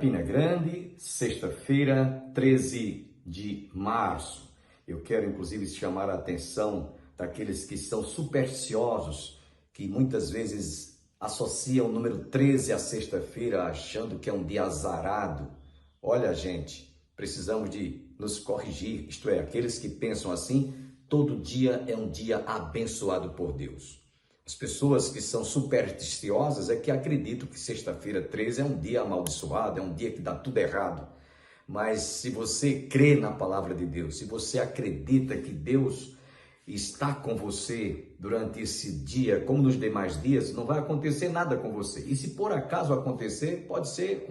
Campina Grande, sexta-feira, 13 de março. Eu quero inclusive chamar a atenção daqueles que são supersticiosos, que muitas vezes associam o número 13 à sexta-feira, achando que é um dia azarado. Olha, gente, precisamos de nos corrigir, isto é, aqueles que pensam assim, todo dia é um dia abençoado por Deus. As pessoas que são supersticiosas é que acreditam que sexta-feira 13 é um dia amaldiçoado, é um dia que dá tudo errado. Mas se você crê na palavra de Deus, se você acredita que Deus está com você durante esse dia, como nos demais dias, não vai acontecer nada com você. E se por acaso acontecer, pode ser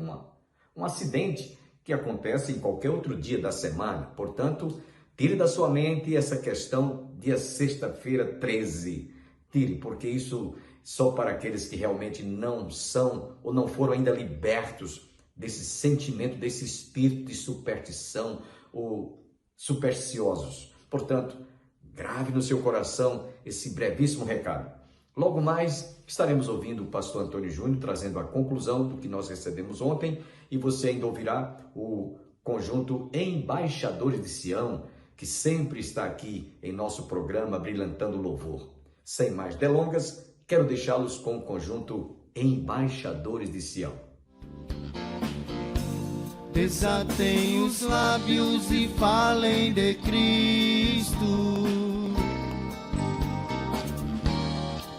um acidente que acontece em qualquer outro dia da semana. Portanto, tire da sua mente essa questão dia sexta-feira 13. Tire, porque isso só para aqueles que realmente não são ou não foram ainda libertos desse sentimento, desse espírito de superstição ou supersticiosos. Portanto, grave no seu coração esse brevíssimo recado. Logo mais estaremos ouvindo o pastor Antônio Júnior trazendo a conclusão do que nós recebemos ontem, e você ainda ouvirá o conjunto Embaixadores de Sião, que sempre está aqui em nosso programa brilhantando louvor. Sem mais delongas, quero deixá-los com o conjunto Embaixadores de Sião. Desatem os lábios e falem de Cristo.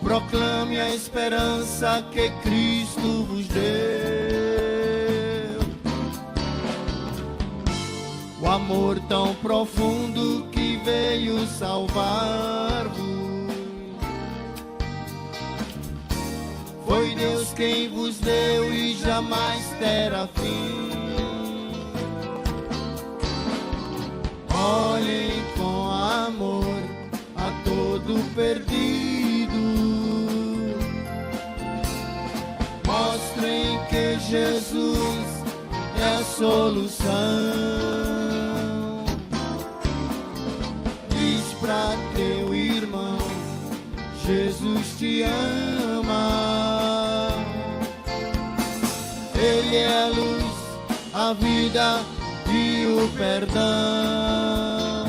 Proclame a esperança que Cristo vos deu. O amor tão profundo que veio salvar-vos. Foi Deus quem vos deu e jamais terá fim. Olhem com amor a todo perdido. Mostrem que Jesus é a solução. Diz pra teu irmão, Jesus te ama. Ele é a luz, a vida e o perdão.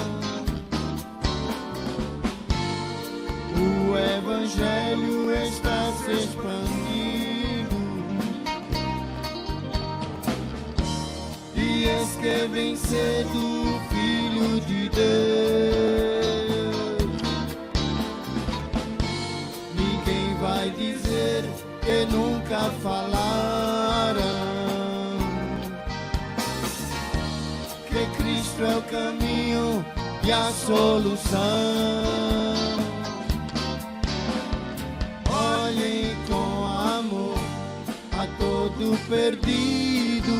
O Evangelho está se expandindo, e eis que vem cedo o Filho de Deus. Ninguém vai dizer que nunca falaram que Cristo é o caminho e a solução. Olhem com amor a todo perdido.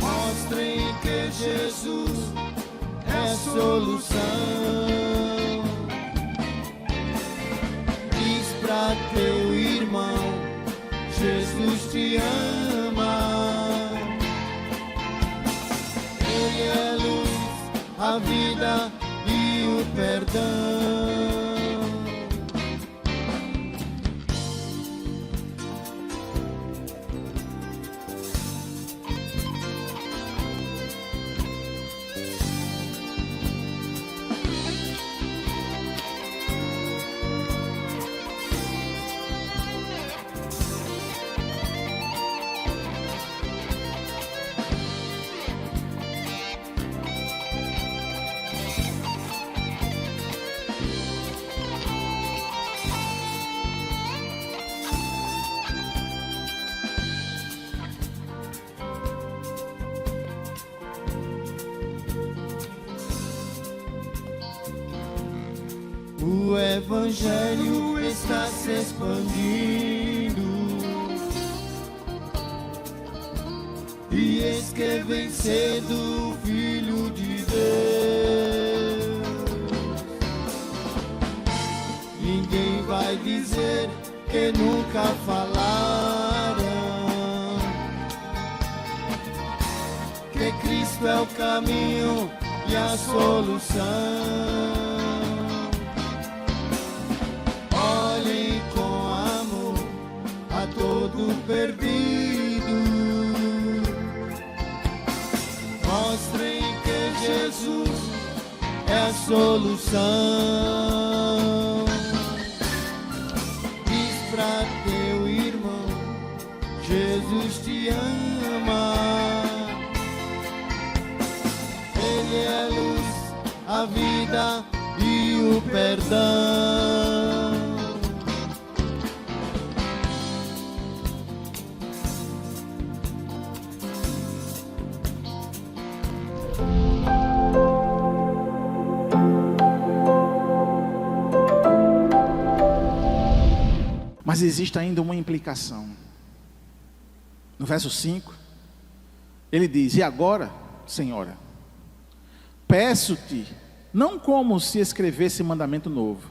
Mostrem que Jesus é a solução. Diz pra teu irmão, Jesus te ama. Ele é a luz, a vida e o perdão. O Evangelho está se expandindo, e eis que vem cedo o Filho de Deus. Ninguém vai dizer que nunca falaram que Cristo é o caminho e a solução. Olhem com amor a todo todo perdido. Mostrem que Jesus é a solução. Diz pra teu irmão, Jesus te ama. Ele é a luz, a vida e o perdão. Mas existe ainda uma implicação. No verso 5, ele diz: e agora, Senhora, peço-te, não como se escrevesse mandamento novo,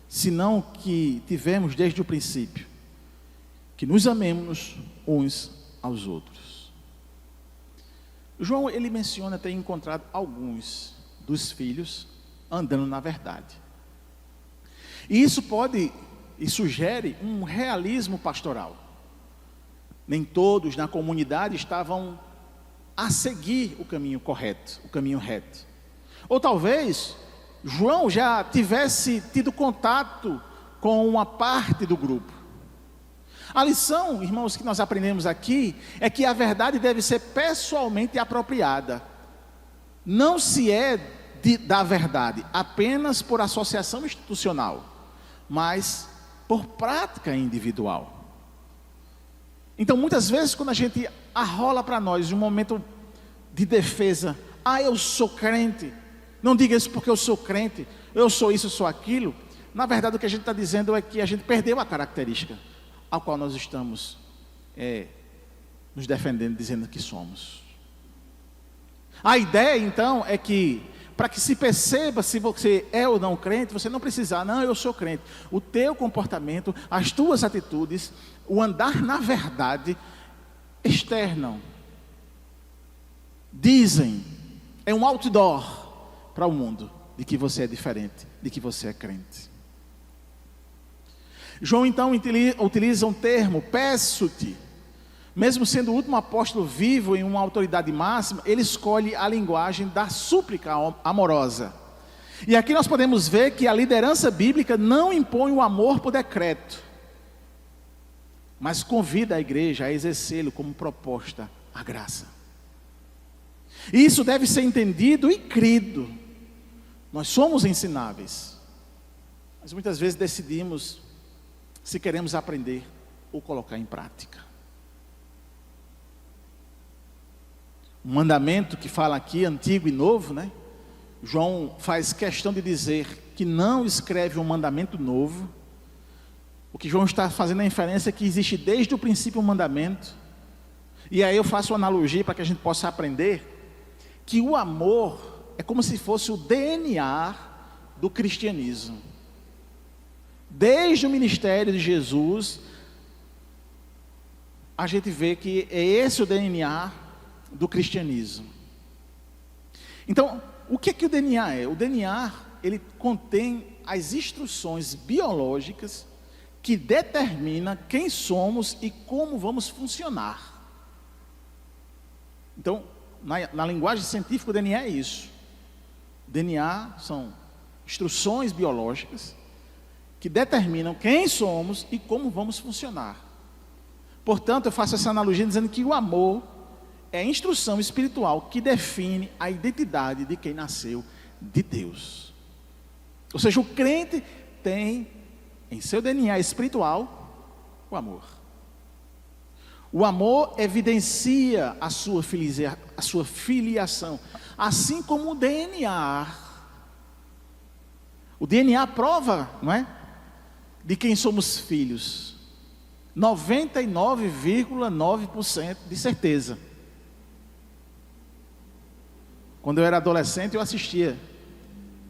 senão que tivemos desde o princípio, que nos amemos uns aos outros. João, ele menciona ter encontrado alguns dos filhos andando na verdade. E isso pode e sugere um realismo pastoral. Nem todos na comunidade estavam a seguir o caminho correto, o caminho reto. Ou talvez João já tivesse tido contato com uma parte do grupo. A lição, irmãos, que nós aprendemos aqui é que a verdade deve ser pessoalmente apropriada. Não se é da verdade apenas por associação institucional, mas por prática individual. Então, muitas vezes, quando a gente arrola para nós um momento de defesa, eu sou crente, não diga isso porque eu sou crente, eu sou isso, eu sou aquilo. Na verdade, o que a gente está dizendo é que a gente perdeu a característica ao qual nós estamos nos defendendo, dizendo que somos. A ideia, então, é que para que se perceba se você é ou não crente, você não precisa, não, eu sou crente. O teu comportamento, as tuas atitudes, o andar na verdade, externam, dizem, é um outdoor para o mundo, de que você é diferente, de que você é crente. João então utiliza um termo, peço-te. Mesmo sendo o último apóstolo vivo em uma autoridade máxima, ele escolhe a linguagem da súplica amorosa. E aqui nós podemos ver que a liderança bíblica não impõe o amor por decreto, mas convida a igreja a exercê-lo como proposta à graça. E isso deve ser entendido e crido. Nós somos ensináveis, mas muitas vezes decidimos se queremos aprender ou colocar em prática. Um mandamento que fala aqui, antigo e novo, né? João faz questão de dizer que não escreve um mandamento novo. O que João está fazendo a inferência é que existe desde o princípio um mandamento. E aí eu faço uma analogia para que a gente possa aprender que o amor é como se fosse o DNA do cristianismo. Desde o ministério de Jesus, a gente vê que é esse o DNA do cristianismo. Então, o que o DNA é? O DNA, ele contém as instruções biológicas que determinam quem somos e como vamos funcionar. Então, na linguagem científica, o DNA é isso. DNA são instruções biológicas que determinam quem somos e como vamos funcionar. Portanto, eu faço essa analogia dizendo que o amor é a instrução espiritual que define a identidade de quem nasceu de Deus. Ou seja, o crente tem em seu DNA espiritual o amor. O amor evidencia a sua filiação, assim como o DNA. O DNA prova, não é? De quem somos filhos. 99,9% de certeza. Quando eu era adolescente, eu assistia,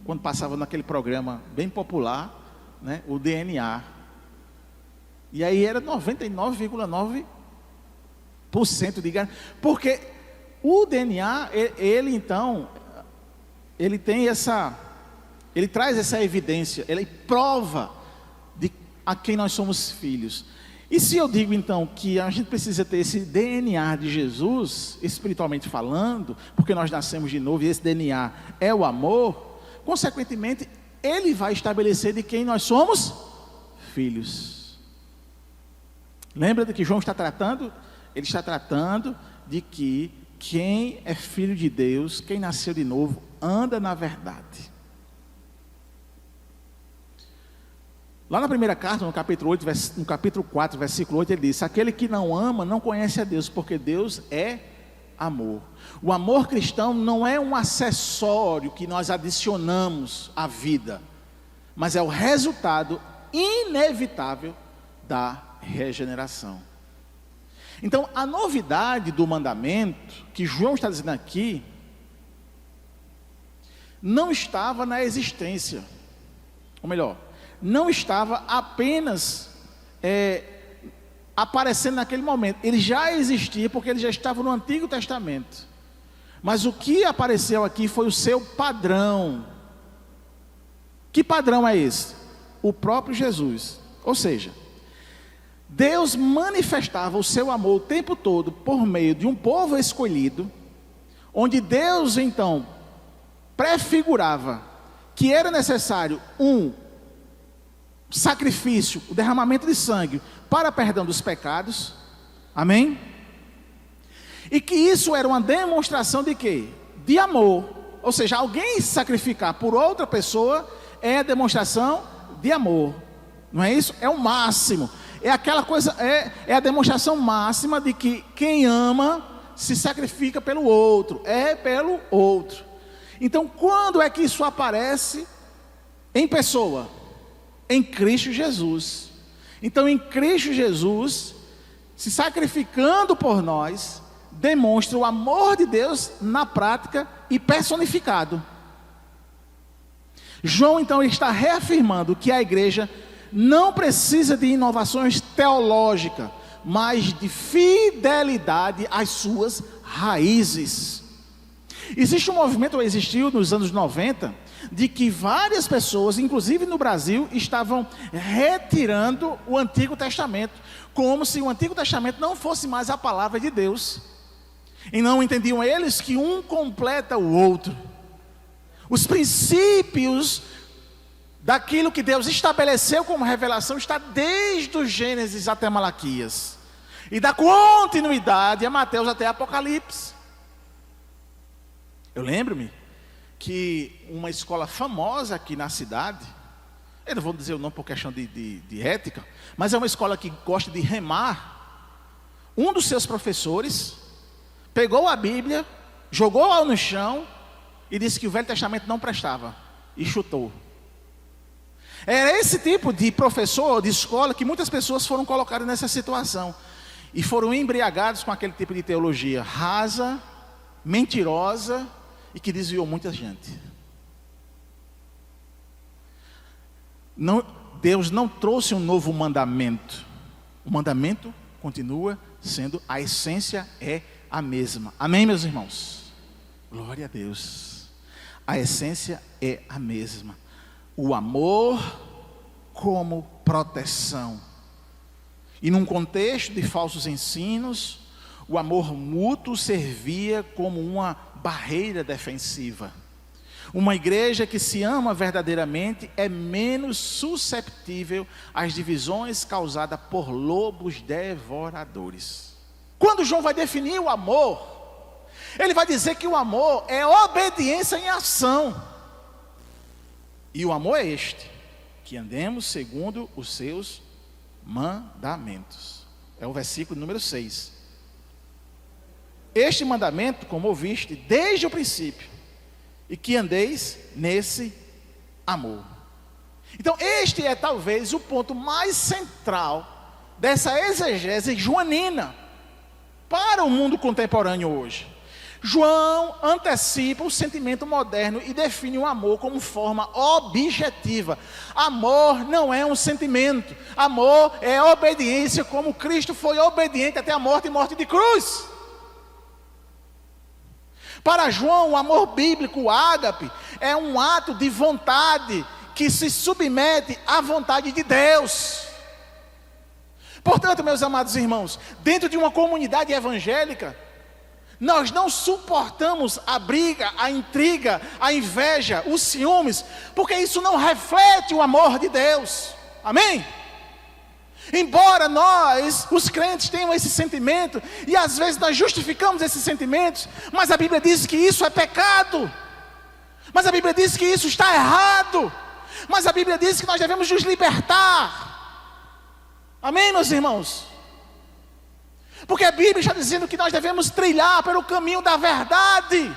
quando passava naquele programa bem popular, né, o DNA. E aí era 99,9% de garantia. Porque o DNA, ele traz essa evidência, ele prova de a quem nós somos filhos. E se eu digo então que a gente precisa ter esse DNA de Jesus, espiritualmente falando, porque nós nascemos de novo e esse DNA é o amor, consequentemente, ele vai estabelecer de quem nós somos filhos. Lembra do que João está tratando? Ele está tratando de que quem é filho de Deus, quem nasceu de novo, anda na verdade. Lá na primeira carta, no capítulo 4, versículo 8, ele diz: aquele que não ama não conhece a Deus, porque Deus é amor. O amor cristão não é um acessório que nós adicionamos à vida, mas é o resultado inevitável da regeneração. Então, a novidade do mandamento, que João está dizendo aqui, não estava na existência, ou melhor, não estava apenas aparecendo naquele momento. Ele já existia, porque ele já estava no Antigo Testamento. Mas o que apareceu aqui foi o seu padrão. Que padrão é esse? O próprio Jesus. Ou seja, Deus manifestava o seu amor o tempo todo por meio de um povo escolhido, onde Deus então prefigurava que era necessário um sacrifício, o derramamento de sangue para perdão dos pecados, amém? E que isso era uma demonstração de quê? De amor. Ou seja, alguém se sacrificar por outra pessoa é a demonstração de amor, não é isso? É o máximo, é aquela coisa, é a demonstração máxima de que quem ama se sacrifica pelo outro, é pelo outro. Então, quando é que isso aparece em pessoa? Em Cristo Jesus. Então, em Cristo Jesus, se sacrificando por nós, demonstra o amor de Deus na prática e personificado. João então está reafirmando que a igreja não precisa de inovações teológicas, mas de fidelidade às suas raízes. Existe um movimento, existiu nos anos 90, de que várias pessoas, inclusive no Brasil, estavam retirando o Antigo Testamento, como se o Antigo Testamento não fosse mais a palavra de Deus. E não entendiam eles que um completa o outro. Os princípios daquilo que Deus estabeleceu como revelação está desde o Gênesis até Malaquias, e da continuidade a Mateus até Apocalipse. Eu lembro-me que uma escola famosa aqui na cidade, eu não vou dizer o nome por questão de ética, mas é uma escola que gosta de remar. Um dos seus professores pegou a Bíblia, jogou-a no chão e disse que o Velho Testamento não prestava, e chutou. Era esse tipo de professor de escola que muitas pessoas foram colocadas nessa situação e foram embriagados com aquele tipo de teologia rasa, mentirosa e que desviou muita gente. Deus não trouxe um novo mandamento. O mandamento continua sendo, a essência é a mesma. Amém, meus irmãos? Glória a Deus. A essência é a mesma. O amor como proteção. E num contexto de falsos ensinos, o amor mútuo servia como uma barreira defensiva. Uma igreja que se ama verdadeiramente é menos susceptível às divisões causadas por lobos devoradores. Quando João vai definir o amor, ele vai dizer que o amor é obediência em ação. E o amor é este, que andemos segundo os seus mandamentos. É o versículo número 6. Este mandamento, como ouviste, desde o princípio, e que andeis nesse amor. Então este é talvez o ponto mais central dessa exegese joanina para o mundo contemporâneo hoje. João antecipa o sentimento moderno e define o amor como forma objetiva. Amor não é um sentimento, amor é obediência, como Cristo foi obediente até a morte e morte de cruz. Para João, o amor bíblico, o ágape, é um ato de vontade que se submete à vontade de Deus. Portanto, meus amados irmãos, dentro de uma comunidade evangélica, nós não suportamos a briga, a intriga, a inveja, os ciúmes, porque isso não reflete o amor de Deus. Amém? Embora nós, os crentes, tenham esse sentimento, e às vezes nós justificamos esses sentimentos, mas a Bíblia diz que isso é pecado, mas a Bíblia diz que isso está errado, mas a Bíblia diz que nós devemos nos libertar. Amém, meus irmãos? Porque a Bíblia está dizendo que nós devemos trilhar pelo caminho da verdade.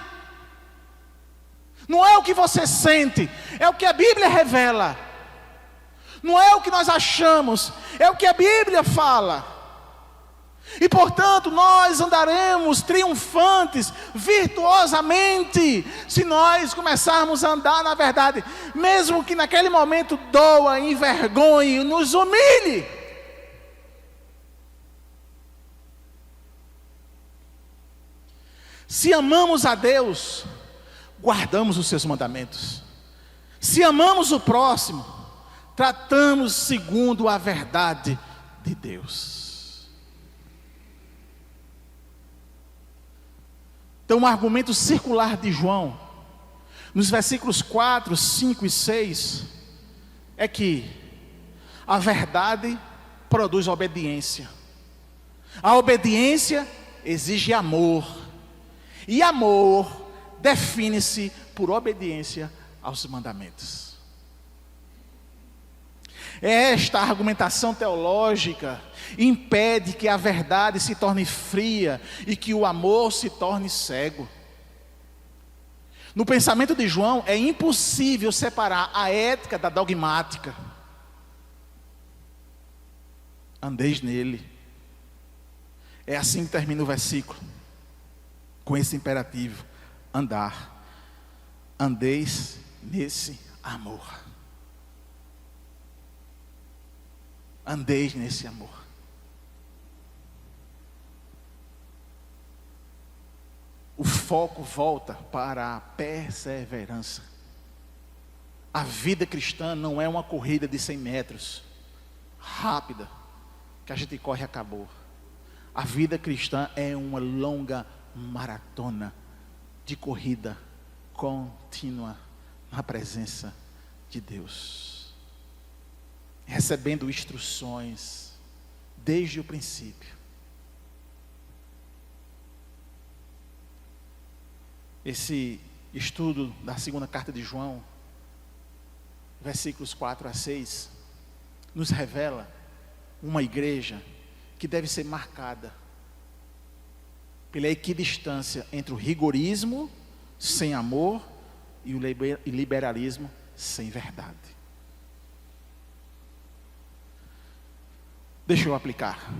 Não é o que você sente, é o que a Bíblia revela. Não é o que nós achamos, é o que a Bíblia fala. E portanto nós andaremos triunfantes, virtuosamente, se nós começarmos a andar na verdade, mesmo que naquele momento doa, envergonhe, nos humilhe. Se amamos a Deus, guardamos os seus mandamentos. Se amamos o próximo, tratamos segundo a verdade de Deus. Então, um argumento circular de João, nos versículos 4, 5 e 6, é que a verdade produz obediência. A obediência exige amor. E amor define-se por obediência aos mandamentos. Esta argumentação teológica impede que a verdade se torne fria e que o amor se torne cego. No pensamento de João, é impossível separar a ética da dogmática. Andeis nele. É assim que termina o versículo, com esse imperativo: andar. Andeis nesse amor. Andeis nesse amor. O foco volta para a perseverança. A vida cristã não é uma corrida de 100 metros, rápida, que a gente corre e acabou. A vida cristã é uma longa maratona de corrida contínua na presença de Deus, recebendo instruções desde o princípio. Esse estudo da segunda carta de João, versículos 4 a 6, nos revela uma igreja que deve ser marcada pela equidistância entre o rigorismo sem amor e o liberalismo sem verdade. Deixa eu aplicar.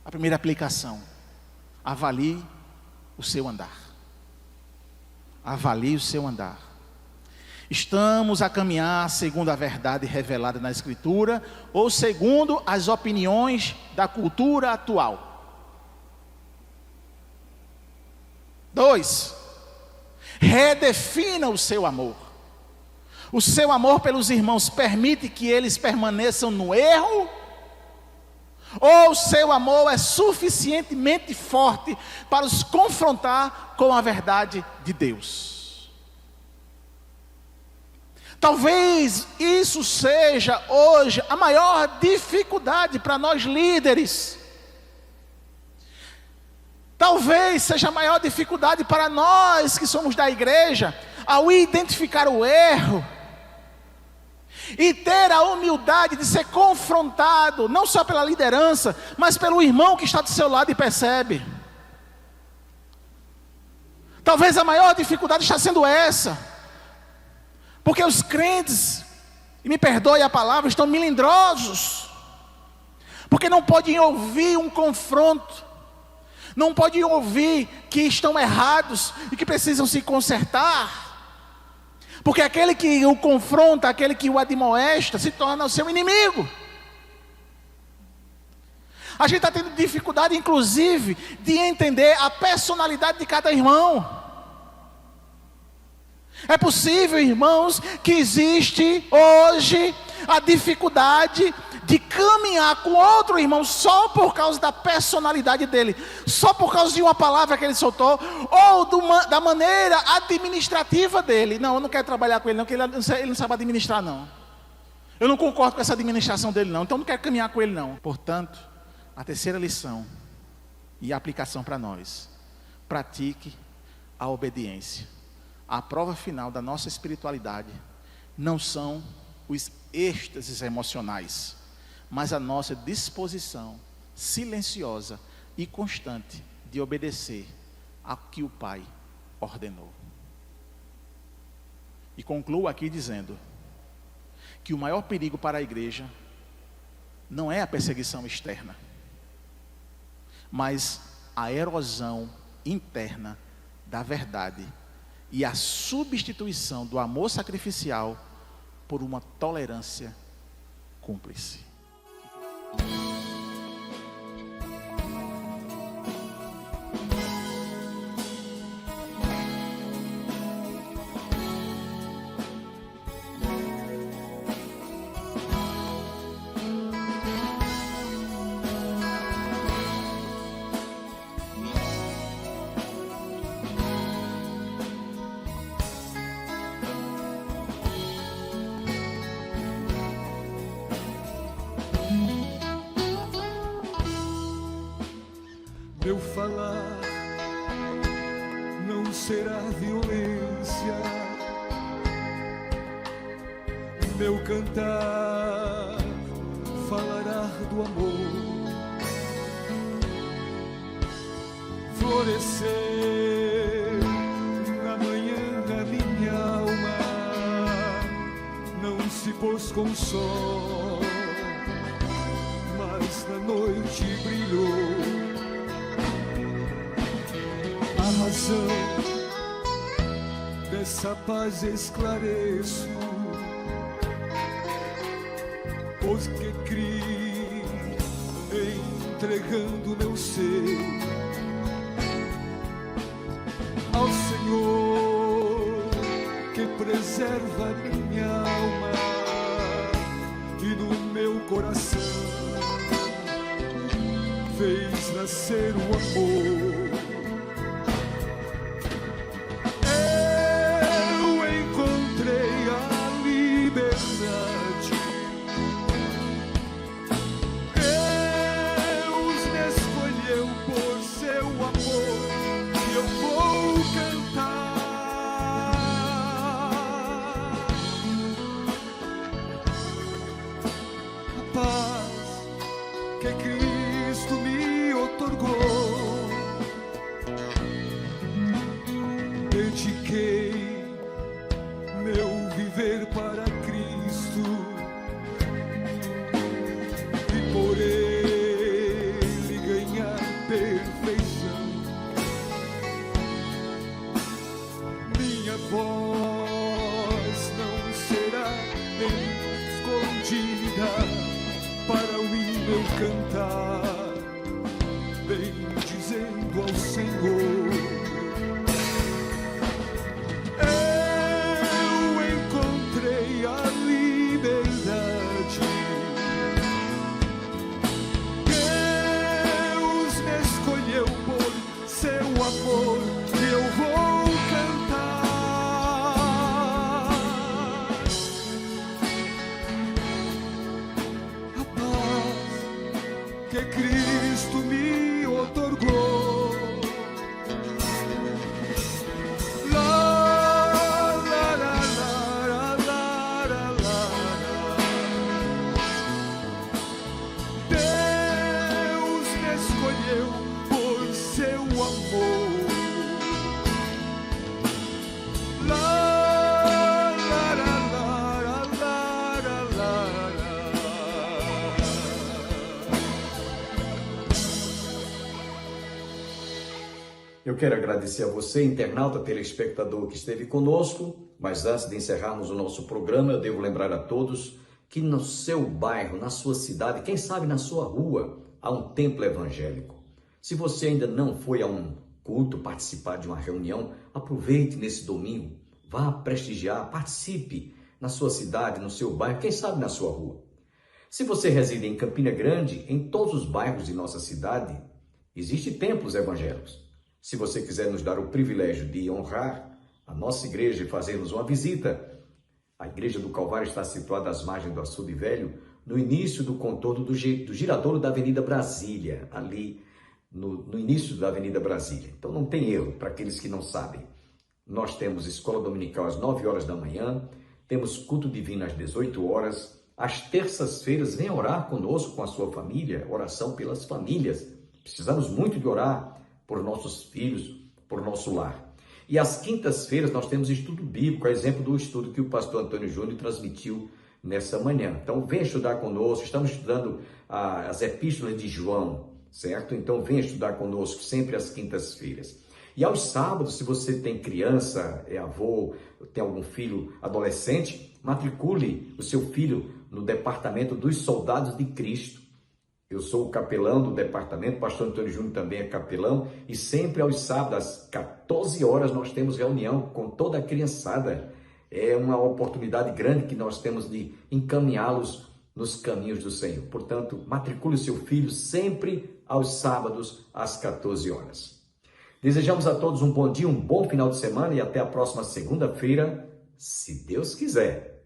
A primeira aplicação: avalie o seu andar. Avalie o seu andar. Estamos a caminhar segundo a verdade revelada na Escritura ou segundo as opiniões da cultura atual? 2, redefina o seu amor. O seu amor pelos irmãos permite que eles permaneçam no erro? Ou o seu amor é suficientemente forte para os confrontar com a verdade de Deus? Talvez isso seja hoje a maior dificuldade para nós líderes. Talvez seja a maior dificuldade para nós que somos da igreja, ao identificar o erro e ter a humildade de ser confrontado, não só pela liderança, mas pelo irmão que está do seu lado e percebe. Talvez a maior dificuldade está sendo essa, porque os crentes, e me perdoe a palavra, estão melindrosos, porque não podem ouvir um confronto, não podem ouvir que estão errados e que precisam se consertar. Porque aquele que o confronta, aquele que o admoesta, se torna o seu inimigo. A gente está tendo dificuldade, inclusive, de entender a personalidade de cada irmão. É possível, irmãos, que existe hoje a dificuldade de caminhar com outro irmão só por causa da personalidade dele, só por causa de uma palavra que ele soltou, ou da maneira administrativa dele. Não, eu não quero trabalhar com ele não, porque ele não sabe administrar não. Eu não concordo com essa administração dele não, então eu não quero caminhar com ele não. Portanto, a terceira lição e a aplicação para nós: pratique a obediência. A prova final da nossa espiritualidade não são os êxtases emocionais, mas a nossa disposição silenciosa e constante de obedecer ao que o Pai ordenou. E concluo aqui dizendo que o maior perigo para a igreja não é a perseguição externa, mas a erosão interna da verdade e a substituição do amor sacrificial por uma tolerância cúmplice. Meu falar não será violência, meu cantar falará do amor, florescer na manhã a minha alma não se pôs com o sol, mas na noite brilhou. A razão dessa paz esclareço, pois que criei entregando meu ser ao Senhor, que preserva minha alma e no meu coração fez nascer o amor. Que Cristo me otorgou, dediquei meu viver para Cristo e por Ele ganhar perfeição. Minha voz não será escondida para o hino eu cantar, bem dizendo ao Senhor. Eu encontrei a liberdade, Deus me escolheu por seu amor e eu vou cantar. Que Cristo me otorgou. La, la, la, la, la, la, la. Deus me escolheu por seu amor. La, la, la, la, la, la, la, la. Eu quero agradecer a você, internauta, telespectador que esteve conosco, mas antes de encerrarmos o nosso programa, eu devo lembrar a todos que no seu bairro, na sua cidade, quem sabe na sua rua, há um templo evangélico. Se você ainda não foi a um culto, participar de uma reunião, aproveite nesse domingo, vá prestigiar, participe na sua cidade, no seu bairro, quem sabe na sua rua. Se você reside em Campina Grande, em todos os bairros de nossa cidade, existem templos evangélicos. Se você quiser nos dar o privilégio de honrar a nossa igreja e fazermos uma visita, a Igreja do Calvário está situada às margens do Açude Velho, no início do contorno do giradouro da Avenida Brasília, ali no início da Avenida Brasília. Então não tem erro para aqueles que não sabem. Nós temos escola dominical às 9 horas da manhã, temos culto divino às 18 horas. Às terças-feiras, venha orar conosco, com a sua família, oração pelas famílias. Precisamos muito de orar por nossos filhos, por nosso lar. E às quintas-feiras nós temos estudo bíblico, a exemplo do estudo que o pastor Antônio Júnior transmitiu nessa manhã. Então venha estudar conosco, estamos estudando as epístolas de João, certo? Então venha estudar conosco sempre às quintas-feiras. E aos sábados, se você tem criança, é avô, tem algum filho adolescente, matricule o seu filho no departamento dos Soldados de Cristo. Eu sou o capelão do departamento, o pastor Antônio Júnior também é capelão, e sempre aos sábados, às 14 horas, nós temos reunião com toda a criançada. É uma oportunidade grande que nós temos de encaminhá-los nos caminhos do Senhor. Portanto, matricule o seu filho sempre aos sábados, às 14 horas. Desejamos a todos um bom dia, um bom final de semana e até a próxima segunda-feira, se Deus quiser.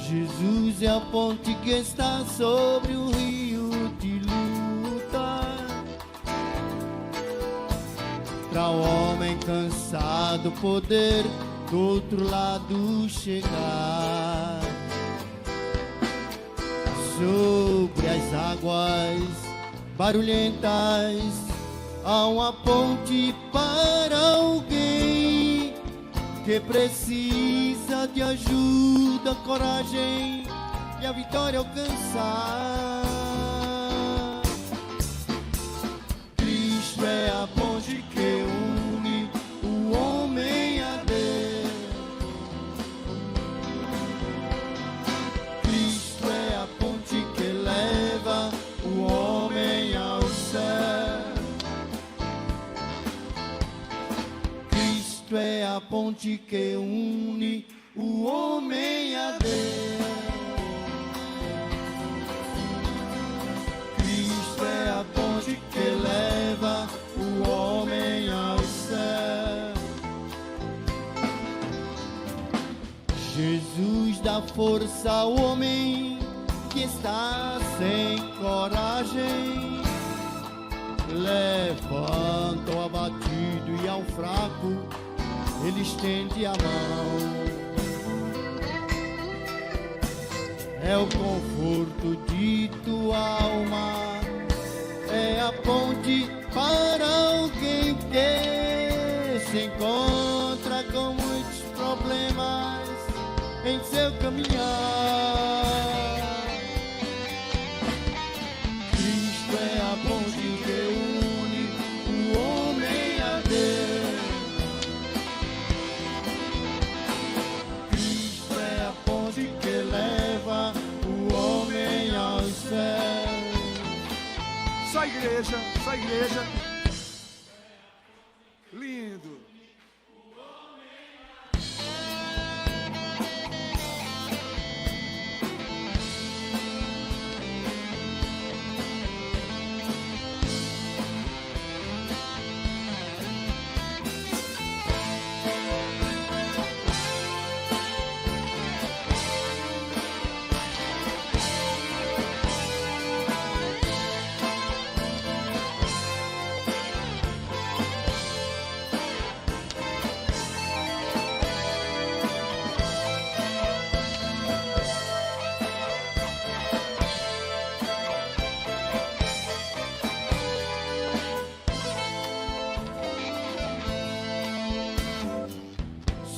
Jesus é a ponte que está sobre o rio de luta, para o homem cansado poder do outro lado chegar. Sobre as águas barulhentas há uma ponte para alguém que precisa de ajuda, coragem e a vitória alcançar. Cristo é a ponte que une o homem a Deus. Cristo é a ponte que leva o homem ao céu. Cristo é a ponte que une o homem a Deus. Cristo é a ponte que leva o homem ao céu. Jesus dá força ao homem que está sem coragem. Levanta o abatido e ao fraco ele estende a mão. É o conforto de tua alma, é a ponte para alguém que se encontra com muitos problemas em seu caminhar. Cristo é a ponte que une o homem a Deus. Cristo é a ponte que leva o homem ao céu. Só igreja, só igreja. Lindo.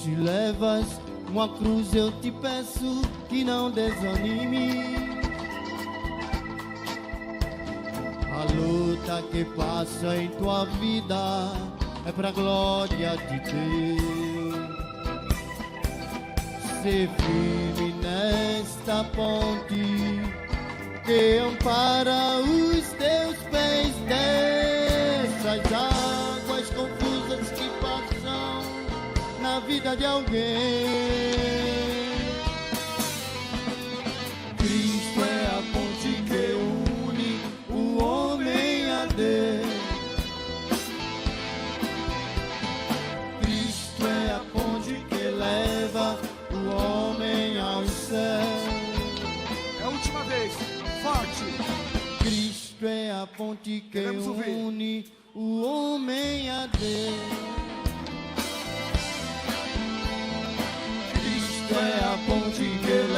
Se levas uma cruz eu te peço que não desanime. A luta que passa em tua vida é pra glória de Deus. Ser firme nesta ponte que ampara os teus pés dessas águas confusas que passam na vida de alguém. Cristo é a ponte que une o homem a Deus. Cristo é a ponte que leva o homem ao céu. É a última vez, forte. Cristo é a ponte que une o homem a Deus. Cristo é a ponte que